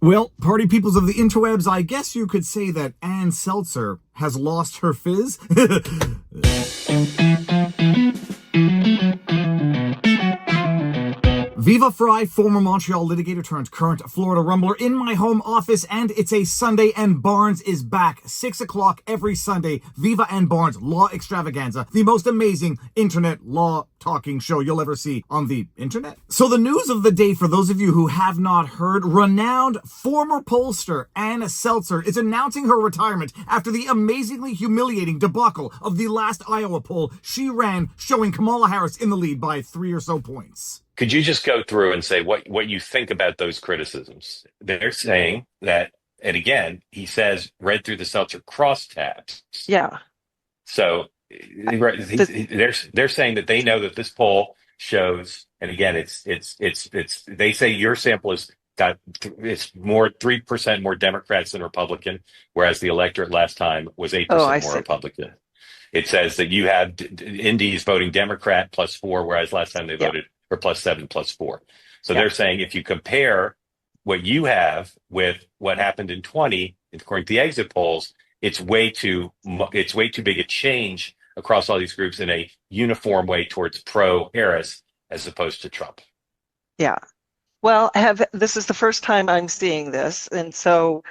Well, party peoples of the interwebs, I guess you could say that Ann Selzer has lost her fizz. Viva Frei, former Montreal litigator turned current Florida rumbler, in my home office, and it's a Sunday, and Barnes is back. 6 o'clock every Sunday. Viva and Barnes Law Extravaganza, the most amazing internet law talking show you'll ever see on the internet. So the news of the day, for those of you who have not heard, renowned former pollster Ann Selzer is announcing her retirement after the amazingly humiliating debacle of the last Iowa poll she ran, showing Kamala Harris in the lead by 3 or so points. Could you just go through and say what you think about those criticisms? They're saying that, and again, he says, read through the Seltzer crosstabs. Yeah. So they're saying that they know that this poll shows, and again, it's they say your sample it's more 3% more Democrats than Republican, whereas the electorate last time was 8% more Republican. It says that you have Indies voting Democrat +4, whereas last time they voted or +7, +4. So they're saying if you compare what you have with what happened in 20, according to the exit polls, it's way too big a change across all these groups in a uniform way towards pro-Harris as opposed to Trump. Yeah. Well, this is the first time I'm seeing this, and so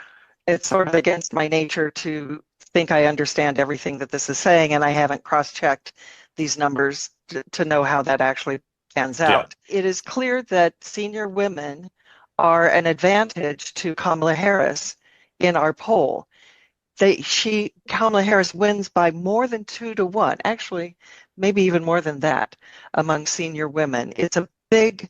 it's sort of against my nature to think I understand everything that this is saying, and I haven't cross-checked these numbers to know how that actually pans out. It is clear that senior women are an advantage to Kamala Harris in our poll. Kamala Harris wins by more than 2 to 1, actually, maybe even more than that among senior women. It's a big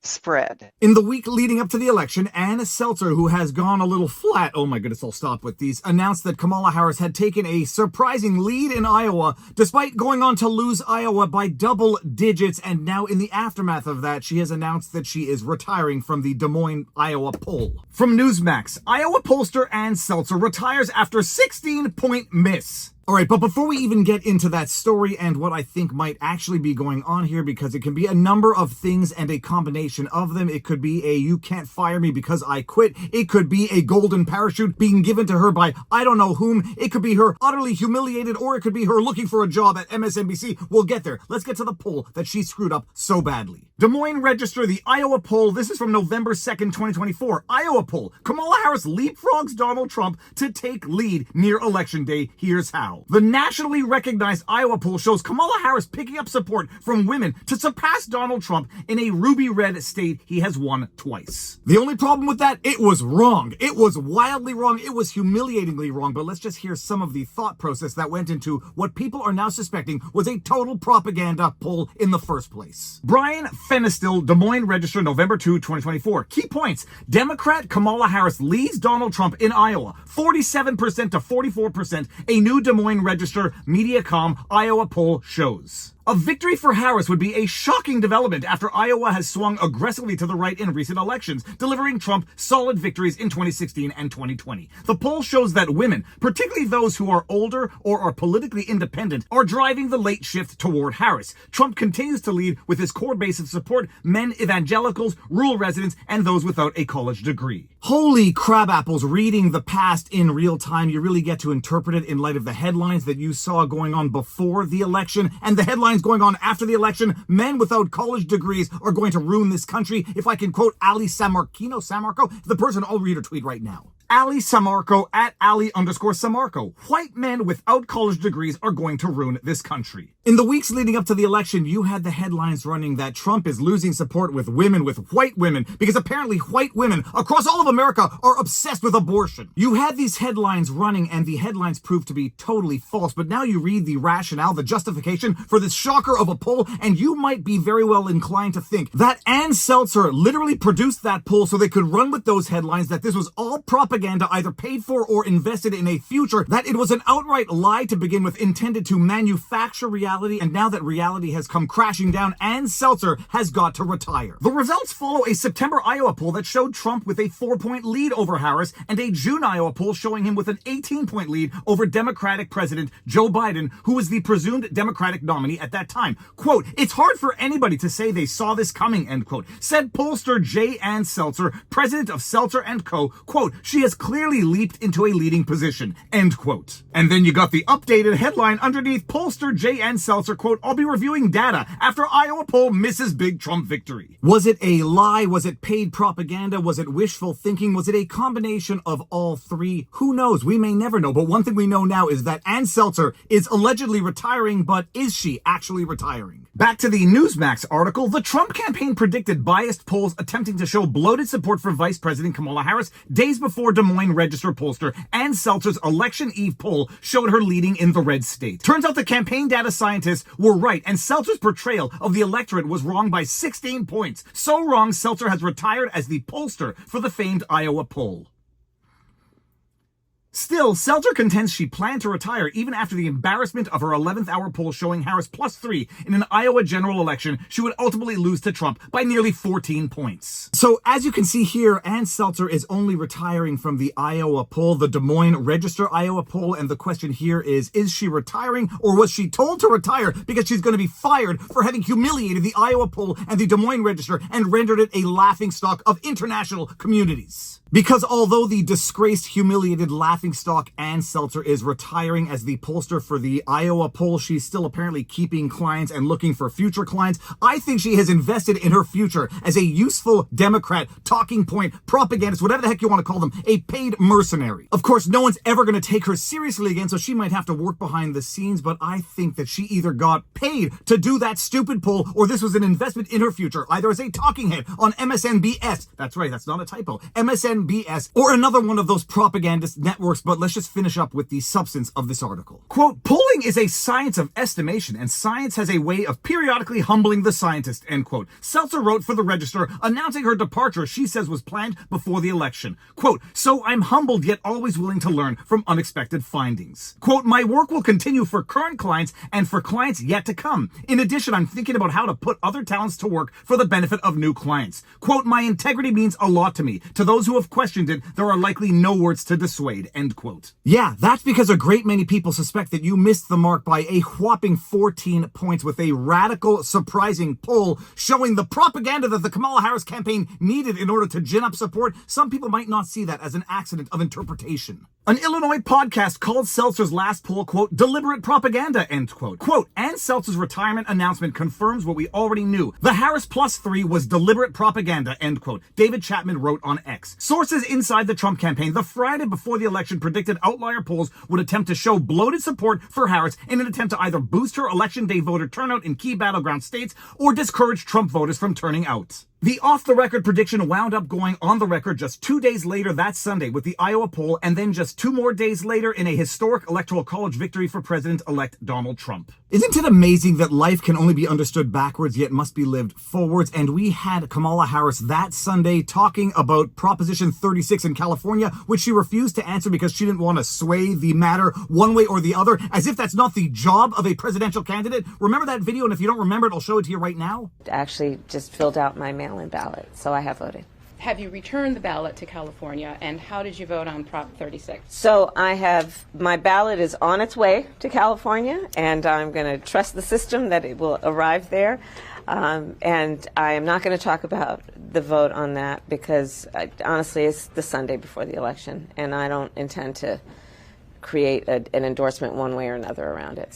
spread. In the week leading up to the election, Ann Selzer, who has gone a little flat, oh my goodness, I'll stop with these, announced that Kamala Harris had taken a surprising lead in Iowa, despite going on to lose Iowa by double digits. And now in the aftermath of that, she has announced that she is retiring from the Des Moines, Iowa poll. From Newsmax, Iowa pollster Ann Selzer retires after 16-point miss. All right, but before we even get into that story and what I think might actually be going on here, because it can be a number of things and a combination of them. It could be a you can't fire me because I quit. It could be a golden parachute being given to her by I don't know whom. It could be her utterly humiliated, or it could be her looking for a job at MSNBC. We'll get there. Let's get to the poll that she screwed up so badly. Des Moines Register, the Iowa poll. This is from November 2nd, 2024. Iowa poll. Kamala Harris leapfrogs Donald Trump to take lead near Election Day. Here's how. The nationally recognized Iowa poll shows Kamala Harris picking up support from women to surpass Donald Trump in a ruby red state he has won twice. The only problem with that, it was wrong. It was wildly wrong. It was humiliatingly wrong. But let's just hear some of the thought process that went into what people are now suspecting was a total propaganda poll in the first place. Brian Fenestill, Des Moines Register, November 2, 2024. Key points. Democrat Kamala Harris leads Donald Trump in Iowa, 47% to 44%. A new Des Moines Register Mediacom Iowa poll shows. A victory for Harris would be a shocking development after Iowa has swung aggressively to the right in recent elections, delivering Trump solid victories in 2016 and 2020. The poll shows that women, particularly those who are older or are politically independent, are driving the late shift toward Harris. Trump continues to lead with his core base of support: men, evangelicals, rural residents, and those without a college degree. Holy crab apples, reading the past in real time, you really get to interpret it in light of the headlines that you saw going on before the election and the headlines going on after the election. Men without college degrees are going to ruin this country. If I can quote Ali Samarco, the person I'll read her tweet right now. Ali Samarco at Ali_Samarco. White men without college degrees are going to ruin this country. In the weeks leading up to the election, you had the headlines running that Trump is losing support with women, with white women, because apparently white women across all of America are obsessed with abortion. You had these headlines running, and the headlines proved to be totally false. But now you read the rationale, the justification for this shocker of a poll, and you might be very well inclined to think that Ann Selzer literally produced that poll so they could run with those headlines, that this was all propaganda, either paid for or invested in a future, that it was an outright lie to begin with, intended to manufacture reality reality, and now that reality has come crashing down, Ann Selzer has got to retire. The results follow a September Iowa poll that showed Trump with a 4-point lead over Harris, and a June Iowa poll showing him with an 18-point lead over Democratic President Joe Biden, who was the presumed Democratic nominee at that time. Quote, "It's hard for anybody to say they saw this coming," end quote, said pollster J. Ann Selzer, president of Selzer & Co. Quote, "She has clearly leaped into a leading position," end quote. And then you got the updated headline underneath pollster J. Ann Selzer, quote, "I'll be reviewing data after Iowa poll misses big Trump victory." Was it a lie? Was it paid propaganda? Was it wishful thinking? Was it a combination of all three? Who knows? We may never know. But one thing we know now is that Ann Selzer is allegedly retiring, but is she actually retiring? Back to the Newsmax article, the Trump campaign predicted biased polls attempting to show bloated support for Vice President Kamala Harris days before Des Moines Register pollster Ann Selzer's election eve poll showed her leading in the red state. Turns out the campaign data scientists were right, and Selzer's portrayal of the electorate was wrong by 16 points. So wrong, Selzer has retired as the pollster for the famed Iowa poll. Still, Selzer contends she planned to retire even after the embarrassment of her 11th hour poll showing Harris +3 in an Iowa general election she would ultimately lose to Trump by nearly 14 points. So as you can see here, Ann Selzer is only retiring from the Iowa poll, the Des Moines Register Iowa poll, and the question here is she retiring, or was she told to retire because she's going to be fired for having humiliated the Iowa poll and the Des Moines Register and rendered it a laughingstock of international communities? Because although the disgraced, humiliated laughingstock Ann Selzer is retiring as the pollster for the Iowa poll, she's still apparently keeping clients and looking for future clients. I think she has invested in her future as a useful Democrat, talking point, propagandist, whatever the heck you want to call them, a paid mercenary. Of course, no one's ever going to take her seriously again, so she might have to work behind the scenes, but I think that she either got paid to do that stupid poll, or this was an investment in her future, either as a talking head on MSNBS. That's right, that's not a typo. MSNBS, or another one of those propagandist networks, but let's just finish up with the substance of this article. Quote, "Polling is a science of estimation, and science has a way of periodically humbling the scientist," end quote. Selzer wrote for the Register, announcing her departure she says was planned before the election. Quote, "So I'm humbled yet always willing to learn from unexpected findings." Quote, "My work will continue for current clients and for clients yet to come. In addition, I'm thinking about how to put other talents to work for the benefit of new clients. Quote, my integrity means a lot to me. To those who have questioned it, there are likely no words to dissuade," end quote. Yeah, that's because a great many people suspect that you missed the mark by a whopping 14 points with a radical, surprising poll showing the propaganda that the Kamala Harris campaign needed in order to gin up support. Some people might not see that as an accident of interpretation. An Illinois podcast called Selzer's last poll, quote, "deliberate propaganda," end quote. Quote, "Ann Selzer's retirement announcement confirms what we already knew. The Harris +3 was deliberate propaganda," end quote, David Chapman wrote on X. Sources inside the Trump campaign the Friday before the election predicted outlier polls would attempt to show bloated support for Harris in an attempt to either boost her election day voter turnout in key battleground states or discourage Trump voters from turning out. The off-the-record prediction wound up going on the record just 2 days later that Sunday with the Iowa poll, and then just 2 more days later in a historic electoral college victory for President-elect Donald Trump. Isn't it amazing that life can only be understood backwards yet must be lived forwards? And we had Kamala Harris that Sunday talking about Proposition 36 in California, which she refused to answer because she didn't want to sway the matter one way or the other, as if that's not the job of a presidential candidate. Remember that video? And if you don't remember it, I'll show it to you right now. Actually just filled out my mail-in ballot, so I have voted. Have you returned the ballot to California, and how did you vote on Prop 36? So my ballot is on its way to California, and I'm going to trust the system that it will arrive there. And I am not going to talk about the vote on that because honestly, it's the Sunday before the election, and I don't intend to create an endorsement one way or another around it.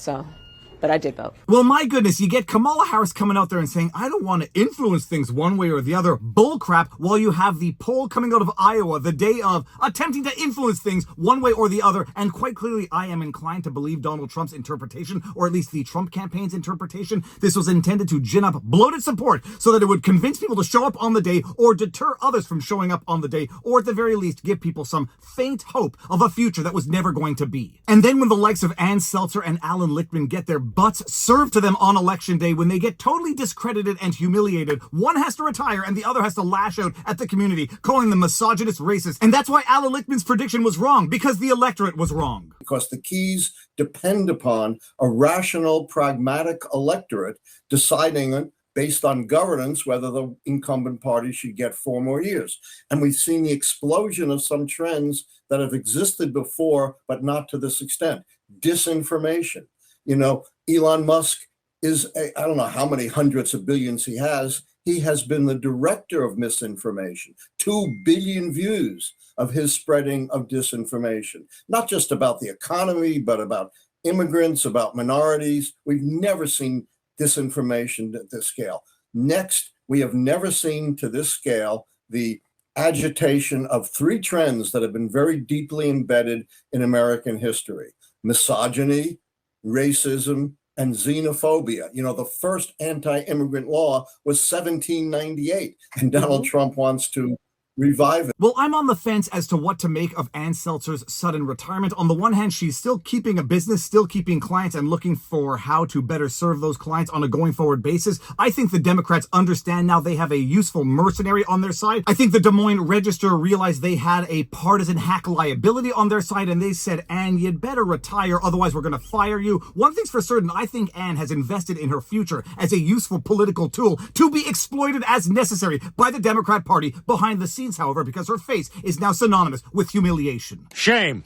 But I did vote. Well, my goodness, you get Kamala Harris coming out there and saying, I don't want to influence things one way or the other. Bullcrap, while you have the poll coming out of Iowa the day of attempting to influence things one way or the other. And quite clearly, I am inclined to believe Donald Trump's interpretation, or at least the Trump campaign's interpretation. This was intended to gin up bloated support so that it would convince people to show up on the day or deter others from showing up on the day, or at the very least, give people some faint hope of a future that was never going to be. And then when the likes of Ann Selzer and Alan Lichtman get their butts served to them on election day when they get totally discredited and humiliated. One has to retire and the other has to lash out at the community, calling them misogynist, racist. And that's why Alan Lichtman's prediction was wrong, because the electorate was wrong. Because the keys depend upon a rational, pragmatic electorate deciding based on governance whether the incumbent party should get 4 more years. And we've seen the explosion of some trends that have existed before, but not to this extent. Disinformation. You know, Elon Musk is, I don't know how many hundreds of billions he has. He has been the director of misinformation. 2 billion views of his spreading of disinformation, not just about the economy, but about immigrants, about minorities. We've never seen disinformation at this scale. Next, we have never seen to this scale the agitation of 3 trends that have been very deeply embedded in American history: misogyny, racism, and xenophobia. You know, the first anti-immigrant law was 1798, and Donald Trump wants to revive it. Well, I'm on the fence as to what to make of Ann Seltzer's sudden retirement. On the one hand, she's still keeping a business, still keeping clients, and looking for how to better serve those clients on a going forward basis. I think the Democrats understand now they have a useful mercenary on their side. I think the Des Moines Register realized they had a partisan hack liability on their side, and they said, Ann, you'd better retire, otherwise we're going to fire you. One thing's for certain, I think Ann has invested in her future as a useful political tool to be exploited as necessary by the Democrat Party behind the scenes, however, because her face is now synonymous with humiliation. Shame.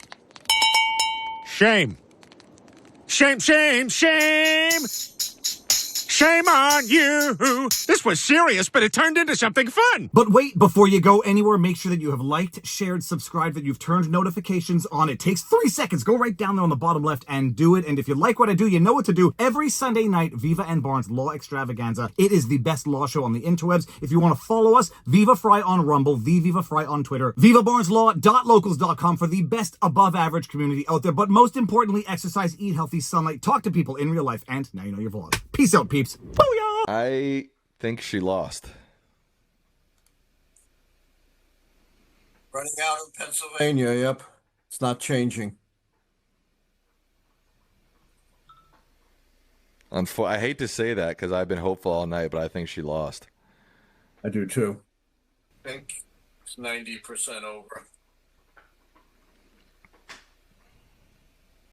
Shame. Shame, shame, shame. Shame on you. This was serious, but it turned into something fun. But wait, before you go anywhere, make sure that you have liked, shared, subscribed, that you've turned notifications on. It takes 3 seconds. Go right down there on the bottom left and do it. And if you like what I do, you know what to do. Every Sunday night, Viva and Barnes Law Extravaganza. It is the best law show on the interwebs. If you want to follow us, Viva Frei on Rumble, the Viva Frei on Twitter, vivabarneslaw.locals.com for the best above average community out there. But most importantly, exercise, eat healthy, sunlight, talk to people in real life. And now you know your vlog. Peace out, peeps. Booyah! I think she lost. Running out in Pennsylvania, yep. It's not changing. I hate to say that because I've been hopeful all night, but I think she lost. I do too. I think it's 90% over.